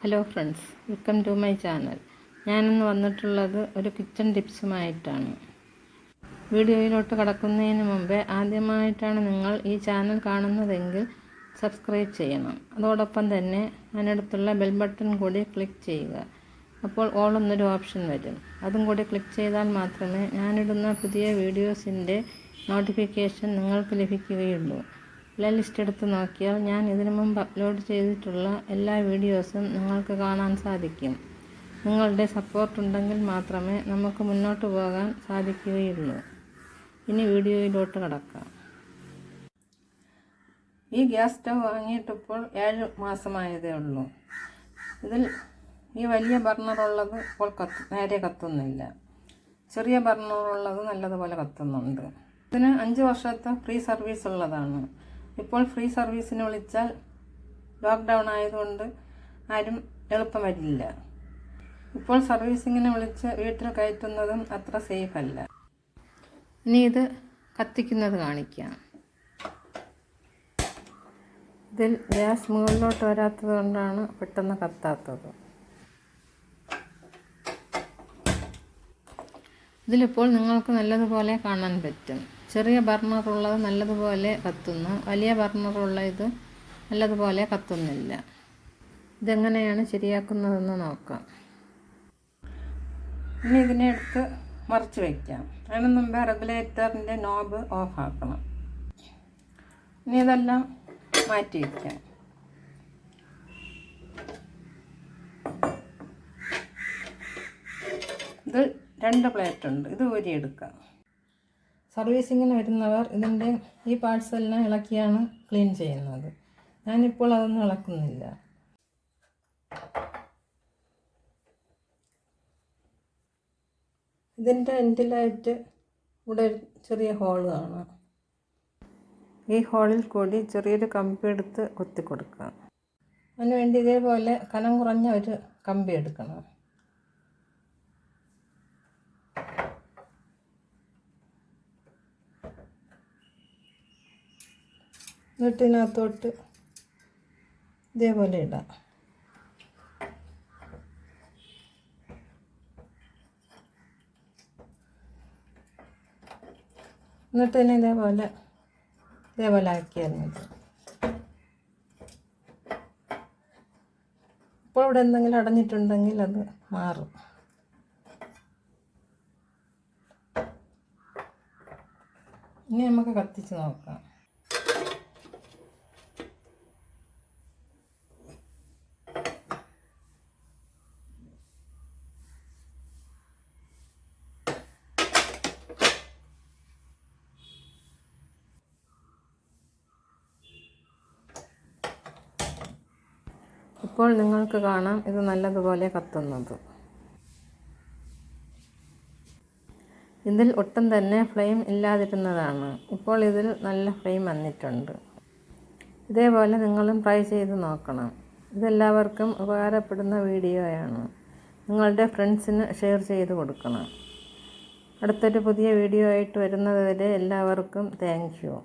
Hello friends, welcome to my channel. ഞാനിന്ന് വന്നിട്ടുള്ളത് ഒരു കിച്ചൺ ടിപ്സുമായിട്ടാണ്. വീഡിയോയിലോട്ട് കടക്കുന്നതിന് മുമ്പേ ആദ്യമായിട്ടാണ് നിങ്ങൾ ഈ ചാനൽ കാണുന്നതെങ്കിൽ സബ്സ്ക്രൈബ് ചെയ്യണം. അതോടൊപ്പം തന്നെ അതിനടുത്തുള്ള ബെൽ ബട്ടൺ കൂടി ക്ലിക്ക് ചെയ്യുക. അപ്പോൾ ഓൾ എന്നൊരു ഓപ്ഷൻ വരും. അതും കൂടി ക്ലിക്ക് ചെയ്താൽ മാത്രമേ ഞാനിടുന്ന പുതിയ വീഡിയോസിൻ്റെ നോട്ടിഫിക്കേഷൻ നിങ്ങൾക്ക് ലഭിക്കുകയുള്ളൂ. പ്ലേലിസ്റ്റ് എടുത്ത് നോക്കിയാൽ ഞാൻ ഇതിനു മുമ്പ് അപ്ലോഡ് ചെയ്തിട്ടുള്ള എല്ലാ വീഡിയോസും നിങ്ങൾക്ക് കാണാൻ സാധിക്കും. നിങ്ങളുടെ സപ്പോർട്ട് ഉണ്ടെങ്കിൽ മാത്രമേ നമുക്ക് മുന്നോട്ട് പോകാൻ സാധിക്കുകയുള്ളൂ. ഇനി വീഡിയോയിലോട്ട് കടക്കാം. ഈ ഗ്യാസ് സ്റ്റവ് വാങ്ങിയിട്ടിപ്പോൾ 7 മാസമായതേ ഉള്ളൂ. ഇതിൽ ഈ വലിയ ബർണറുള്ളത് ഇപ്പോൾ നേരെ കത്തുന്നില്ല. ചെറിയ ബർണറുള്ളത് നല്ലതുപോലെ കത്തുന്നുണ്ട്. ഇതിന് 5 വർഷത്തെ ഫ്രീ സർവീസ് ഉള്ളതാണ്. ഇപ്പോൾ ഫ്രീ സർവീസിന് വിളിച്ചാൽ ലോക്ക്ഡൗൺ ആയതുകൊണ്ട് ആരും എളുപ്പം വരില്ല. ഇപ്പോൾ സർവീസിങ്ങിന് വിളിച്ച് വീട്ടിൽ കയറ്റുന്നതും അത്ര സേഫ് അല്ല. ഇനി ഇത് കത്തിക്കുന്നത് കാണിക്കാം. ഇതിൽ ഗ്യാസ് മുകളിലോട്ട് വരാത്തത് കൊണ്ടാണ് പെട്ടെന്ന് കത്താത്തത്. ഇതിലിപ്പോൾ നിങ്ങൾക്ക് നല്ലതുപോലെ കാണാൻ പറ്റും. ചെറിയ ബർണറുള്ളത് നല്ലതുപോലെ കത്തുന്നു, വലിയ ബർണറുള്ള ഇത് നല്ലതുപോലെ കത്തുന്നില്ല. ഇതെങ്ങനെയാണ് ശരിയാക്കുന്നതെന്ന് നോക്കാം. ഇനി ഇതിനെ എടുത്ത് മറിച്ച് വയ്ക്കാം. അതിന് മുമ്പേ റെഗുലേറ്ററിൻ്റെ നോബ് ഓഫ് ആക്കണം. ഇനി ഇതെല്ലാം മാറ്റി വയ്ക്കാം. ഇത് 2 പ്ലേറ്റ് ഉണ്ട്. ഇത് ഊരിയെടുക്കാം. സർവീസിങ്ങിന് വരുന്നവർ ഇതിൻ്റെ ഈ പാർട്സ് എല്ലാം ഇളക്കിയാണ് ക്ലീൻ ചെയ്യുന്നത്. ഞാനിപ്പോൾ അതൊന്നും ഇളക്കുന്നില്ല. ഇതിൻ്റെ എൻഡിലായിട്ട് ഇവിടെ ഒരു ചെറിയ ഹോൾ കാണാം. ഈ ഹോളിൽ കൂടി ചെറിയൊരു കമ്പി എടുത്ത് കുത്തി കൊടുക്കാം. അതിനുവേണ്ടി ഇതേപോലെ കനം കുറഞ്ഞ ഒരു കമ്പി എടുക്കണം. എന്നിട്ട് ഇതിനകത്തോട്ട് ഇതേപോലെ ഇടാം. എന്നിട്ട് തന്നെ ഇതേപോലെ ആക്കിയാൽ മതി. ഇപ്പോൾ ഇവിടെ എന്തെങ്കിലും അടഞ്ഞിട്ടുണ്ടെങ്കിൽ അത് മാറും. ഇനി നമുക്ക് കത്തിച്ച് നോക്കാം. ഇപ്പോൾ നിങ്ങൾക്ക് കാണാം ഇത് നല്ലതുപോലെ കത്തുന്നത്. ഇതിൽ ഒട്ടും തന്നെ ഫ്ലെയിം ഇല്ലാതിരുന്നതാണ്. ഇപ്പോൾ ഇതിൽ നല്ല ഫ്ലെയിം വന്നിട്ടുണ്ട്. ഇതേപോലെ നിങ്ങളും ട്രൈ ചെയ്ത് നോക്കണം. ഇതെല്ലാവർക്കും ഉപകാരപ്പെടുന്ന വീഡിയോയാണ്. നിങ്ങളുടെ ഫ്രണ്ട്സിന് ഷെയർ ചെയ്ത് കൊടുക്കണം. അടുത്തൊരു പുതിയ വീഡിയോ ആയിട്ട് വരുന്നത് വരെ എല്ലാവർക്കും താങ്ക് യു.